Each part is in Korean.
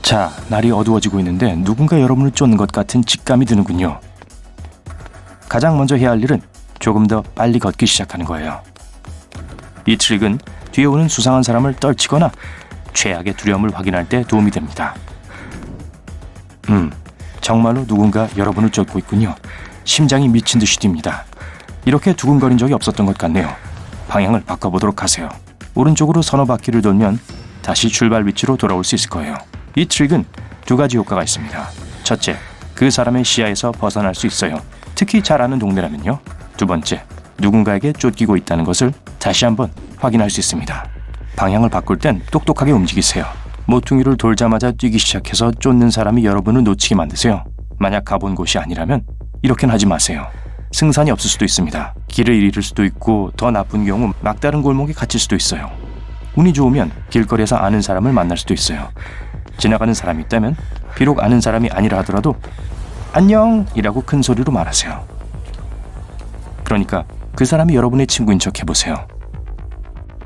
자, 날이 어두워지고 있는데 누군가 여러분을 쫓는 것 같은 직감이 드는군요. 가장 먼저 해야 할 일은 조금 더 빨리 걷기 시작하는 거예요. 이 트릭은 뒤에 오는 수상한 사람을 떨치거나 최악의 두려움을 확인할 때 도움이 됩니다. 정말로 누군가 여러분을 쫓고 있군요. 심장이 미친 듯이 뜁니다. 이렇게 두근거린 적이 없었던 것 같네요. 방향을 바꿔보도록 하세요. 오른쪽으로 서너 바퀴를 돌면 다시 출발 위치로 돌아올 수 있을 거예요. 이 트릭은 두 가지 효과가 있습니다. 첫째, 그 사람의 시야에서 벗어날 수 있어요. 특히 잘 아는 동네라면요. 두 번째, 누군가에게 쫓기고 있다는 것을 다시 한번 확인할 수 있습니다. 방향을 바꿀 땐 똑똑하게 움직이세요. 모퉁이를 돌자마자 뛰기 시작해서 쫓는 사람이 여러분을 놓치게 만드세요. 만약 가본 곳이 아니라면 이렇게는 하지 마세요. 승산이 없을 수도 있습니다. 길을 잃을 수도 있고 더 나쁜 경우 막다른 골목에 갇힐 수도 있어요. 운이 좋으면 길거리에서 아는 사람을 만날 수도 있어요. 지나가는 사람이 있다면 비록 아는 사람이 아니라 하더라도 안녕! 이라고 큰 소리로 말하세요. 그러니까 그 사람이 여러분의 친구인 척 해보세요.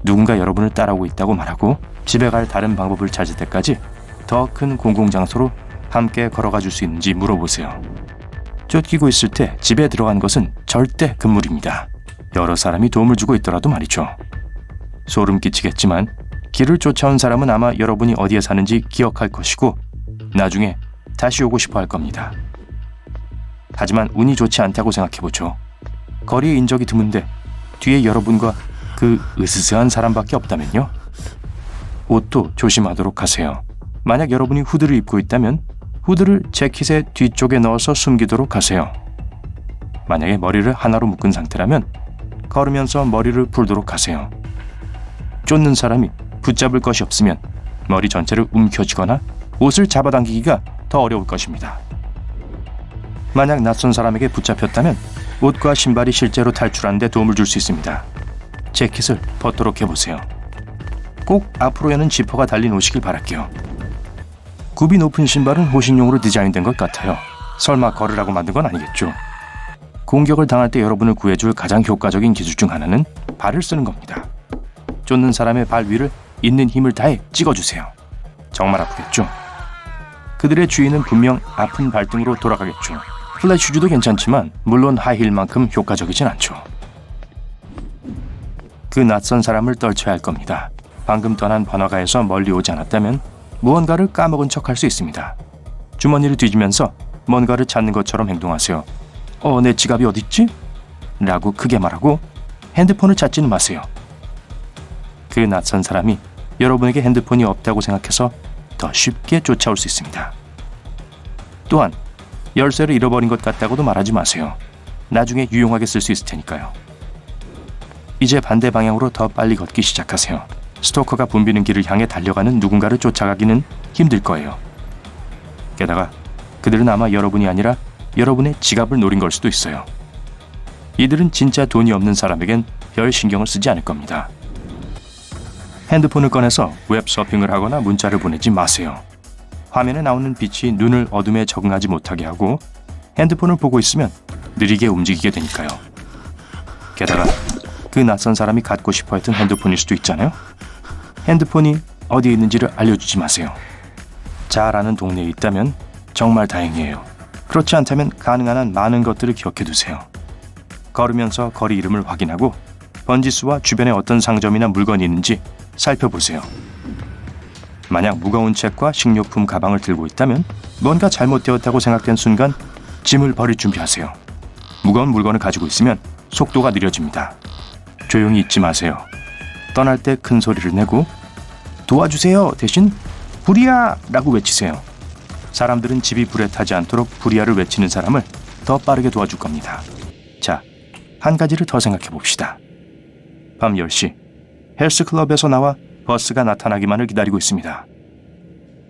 누군가 여러분을 따라오고 있다고 말하고 집에 갈 다른 방법을 찾을 때까지 더 큰 공공장소로 함께 걸어가 줄 수 있는지 물어보세요. 쫓기고 있을 때 집에 들어간 것은 절대 금물입니다. 여러 사람이 도움을 주고 있더라도 말이죠. 소름 끼치겠지만 길을 쫓아온 사람은 아마 여러분이 어디에 사는지 기억할 것이고 나중에 다시 오고 싶어 할 겁니다. 하지만 운이 좋지 않다고 생각해보죠. 거리에 인적이 드문데 뒤에 여러분과 그 으스스한 사람밖에 없다면요. 옷도 조심하도록 하세요. 만약 여러분이 후드를 입고 있다면 후드를 재킷의 뒤쪽에 넣어서 숨기도록 하세요. 만약에 머리를 하나로 묶은 상태라면 걸으면서 머리를 풀도록 하세요. 쫓는 사람이 붙잡을 것이 없으면 머리 전체를 움켜쥐거나 옷을 잡아당기기가 더 어려울 것입니다. 만약 낯선 사람에게 붙잡혔다면 옷과 신발이 실제로 탈출하는 데 도움을 줄 수 있습니다. 재킷을 벗도록 해보세요. 꼭 앞으로 여는 지퍼가 달린 옷이길 바랄게요. 굽이 높은 신발은 호신용으로 디자인된 것 같아요. 설마 걸으라고 만든 건 아니겠죠. 공격을 당할 때 여러분을 구해줄 가장 효과적인 기술 중 하나는 발을 쓰는 겁니다. 쫓는 사람의 발 위를 있는 힘을 다해 찍어주세요. 정말 아프겠죠? 그들의 주인은 분명 아픈 발등으로 돌아가겠죠. 플랫 슈즈도 괜찮지만 물론 하이힐만큼 효과적이진 않죠. 그 낯선 사람을 떨쳐야 할 겁니다. 방금 떠난 번화가에서 멀리 오지 않았다면 무언가를 까먹은 척 할 수 있습니다. 주머니를 뒤지면서 뭔가를 찾는 것처럼 행동하세요. 내 지갑이 어딨지? 라고 크게 말하고 핸드폰을 찾지는 마세요. 그 낯선 사람이 여러분에게 핸드폰이 없다고 생각해서 더 쉽게 쫓아올 수 있습니다. 또한 열쇠를 잃어버린 것 같다고도 말하지 마세요. 나중에 유용하게 쓸 수 있을 테니까요. 이제 반대 방향으로 더 빨리 걷기 시작하세요. 스토커가 붐비는 길을 향해 달려가는 누군가를 쫓아가기는 힘들 거예요. 게다가 그들은 아마 여러분이 아니라 여러분의 지갑을 노린 걸 수도 있어요. 이들은 진짜 돈이 없는 사람에겐 별 신경을 쓰지 않을 겁니다. 핸드폰을 꺼내서 웹 서핑을 하거나 문자를 보내지 마세요. 화면에 나오는 빛이 눈을 어둠에 적응하지 못하게 하고 핸드폰을 보고 있으면 느리게 움직이게 되니까요. 게다가 그 낯선 사람이 갖고 싶어 했던 핸드폰일 수도 있잖아요. 핸드폰이 어디에 있는지를 알려주지 마세요. 잘 아는 동네에 있다면 정말 다행이에요. 그렇지 않다면 가능한 한 많은 것들을 기억해 두세요. 걸으면서 거리 이름을 확인하고 번지수와 주변에 어떤 상점이나 물건이 있는지 살펴보세요. 만약 무거운 책과 식료품 가방을 들고 있다면 뭔가 잘못되었다고 생각된 순간 짐을 버릴 준비하세요. 무거운 물건을 가지고 있으면 속도가 느려집니다. 조용히 있지 마세요. 떠날 때 큰 소리를 내고 도와주세요 대신 불이야! 라고 외치세요. 사람들은 집이 불에 타지 않도록 불이야를 외치는 사람을 더 빠르게 도와줄 겁니다. 자, 한 가지를 더 생각해 봅시다. 밤 10시 헬스클럽에서 나와 버스가 나타나기만을 기다리고 있습니다.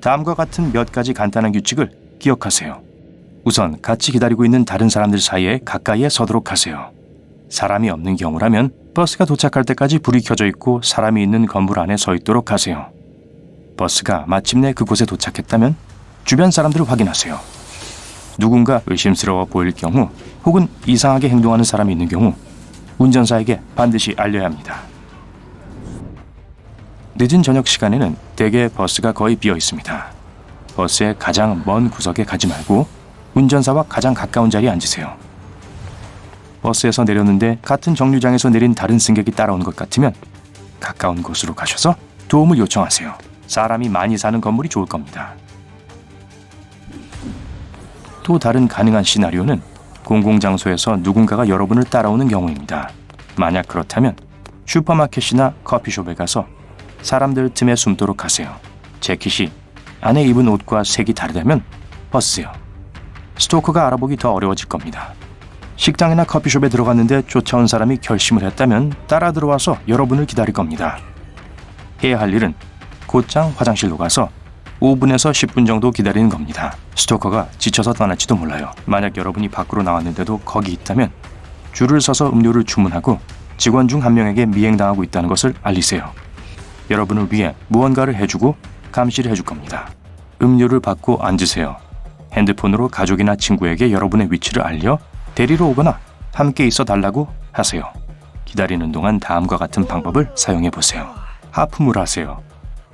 다음과 같은 몇 가지 간단한 규칙을 기억하세요. 우선 같이 기다리고 있는 다른 사람들 사이에 가까이에 서도록 하세요. 사람이 없는 경우라면 버스가 도착할 때까지 불이 켜져 있고 사람이 있는 건물 안에 서 있도록 하세요. 버스가 마침내 그곳에 도착했다면 주변 사람들을 확인하세요. 누군가 의심스러워 보일 경우 혹은 이상하게 행동하는 사람이 있는 경우 운전사에게 반드시 알려야 합니다. 늦은 저녁 시간에는 대개 버스가 거의 비어 있습니다. 버스의 가장 먼 구석에 가지 말고 운전사와 가장 가까운 자리에 앉으세요. 버스에서 내렸는데 같은 정류장에서 내린 다른 승객이 따라온 것 같으면 가까운 곳으로 가셔서 도움을 요청하세요. 사람이 많이 사는 건물이 좋을 겁니다. 또 다른 가능한 시나리오는 공공장소에서 누군가가 여러분을 따라오는 경우입니다. 만약 그렇다면 슈퍼마켓이나 커피숍에 가서 사람들 틈에 숨도록 하세요. 재킷이 안에 입은 옷과 색이 다르다면 벗으세요. 스토커가 알아보기 더 어려워질 겁니다. 식당이나 커피숍에 들어갔는데 쫓아온 사람이 결심을 했다면 따라 들어와서 여러분을 기다릴 겁니다. 해야 할 일은 곧장 화장실로 가서 5분에서 10분 정도 기다리는 겁니다. 스토커가 지쳐서 떠날지도 몰라요. 만약 여러분이 밖으로 나왔는데도 거기 있다면 줄을 서서 음료를 주문하고 직원 중 한 명에게 미행당하고 있다는 것을 알리세요. 여러분을 위해 무언가를 해주고 감시를 해줄 겁니다. 음료를 받고 앉으세요. 핸드폰으로 가족이나 친구에게 여러분의 위치를 알려 데리러 오거나 함께 있어 달라고 하세요. 기다리는 동안 다음과 같은 방법을 사용해 보세요. 하품을 하세요.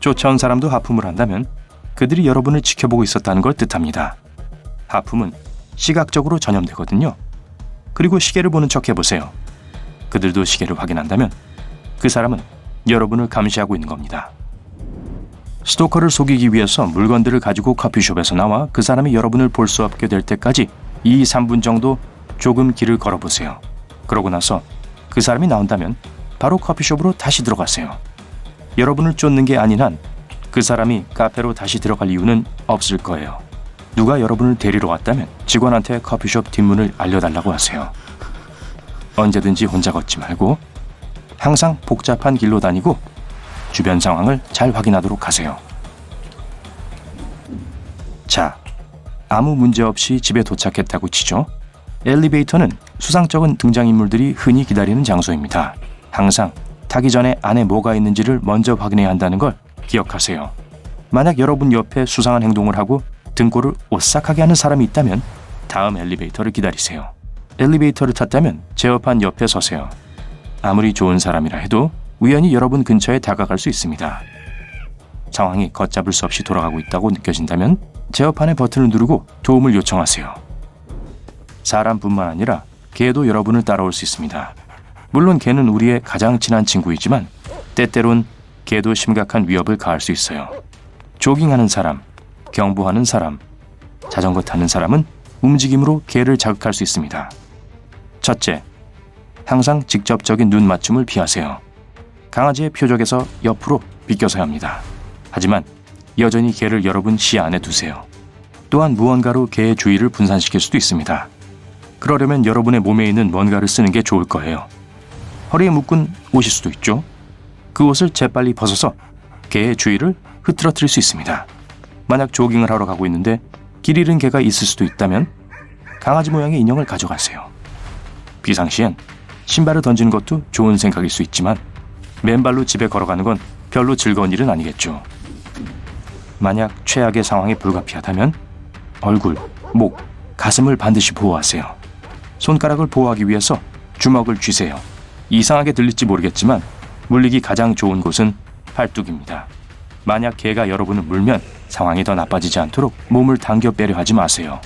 쫓아온 사람도 하품을 한다면 그들이 여러분을 지켜보고 있었다는 걸 뜻합니다. 하품은 시각적으로 전염되거든요. 그리고 시계를 보는 척 해보세요. 그들도 시계를 확인한다면 그 사람은 여러분을 감시하고 있는 겁니다. 스토커를 속이기 위해서 물건들을 가지고 커피숍에서 나와 그 사람이 여러분을 볼 수 없게 될 때까지 2, 3분 정도 조금 길을 걸어보세요. 그러고 나서 그 사람이 나온다면 바로 커피숍으로 다시 들어가세요. 여러분을 쫓는 게 아닌 한 그 사람이 카페로 다시 들어갈 이유는 없을 거예요. 누가 여러분을 데리러 왔다면 직원한테 커피숍 뒷문을 알려달라고 하세요. 언제든지 혼자 걷지 말고 항상 복잡한 길로 다니고 주변 상황을 잘 확인하도록 하세요. 자, 아무 문제 없이 집에 도착했다고 치죠. 엘리베이터는 수상쩍은 등장인물들이 흔히 기다리는 장소입니다. 항상 타기 전에 안에 뭐가 있는지를 먼저 확인해야 한다는 걸 기억하세요. 만약 여러분 옆에 수상한 행동을 하고 등골을 오싹하게 하는 사람이 있다면 다음 엘리베이터를 기다리세요. 엘리베이터를 탔다면 제어판 옆에 서세요. 아무리 좋은 사람이라 해도 우연히 여러분 근처에 다가갈 수 있습니다. 상황이 걷잡을 수 없이 돌아가고 있다고 느껴진다면 제어판의 버튼을 누르고 도움을 요청하세요. 사람뿐만 아니라 개도 여러분을 따라올 수 있습니다. 물론 개는 우리의 가장 친한 친구이지만 때때론 개도 심각한 위협을 가할 수 있어요. 조깅하는 사람, 경보하는 사람, 자전거 타는 사람은 움직임으로 개를 자극할 수 있습니다. 첫째, 항상 직접적인 눈 맞춤을 피하세요. 강아지의 표적에서 옆으로 비껴서야 합니다. 하지만 여전히 개를 여러분 시야 안에 두세요. 또한 무언가로 개의 주의를 분산시킬 수도 있습니다. 그러려면 여러분의 몸에 있는 뭔가를 쓰는 게 좋을 거예요. 허리에 묶은 옷일 수도 있죠. 그 옷을 재빨리 벗어서 개의 주의를 흐트러뜨릴 수 있습니다. 만약 조깅을 하러 가고 있는데 길 잃은 개가 있을 수도 있다면 강아지 모양의 인형을 가져가세요. 비상시엔 신발을 던지는 것도 좋은 생각일 수 있지만 맨발로 집에 걸어가는 건 별로 즐거운 일은 아니겠죠. 만약 최악의 상황이 불가피하다면 얼굴, 목, 가슴을 반드시 보호하세요. 손가락을 보호하기 위해서 주먹을 쥐세요. 이상하게 들릴지 모르겠지만 물리기 가장 좋은 곳은 팔뚝입니다. 만약 개가 여러분을 물면 상황이 더 나빠지지 않도록 몸을 당겨 빼려 하지 마세요.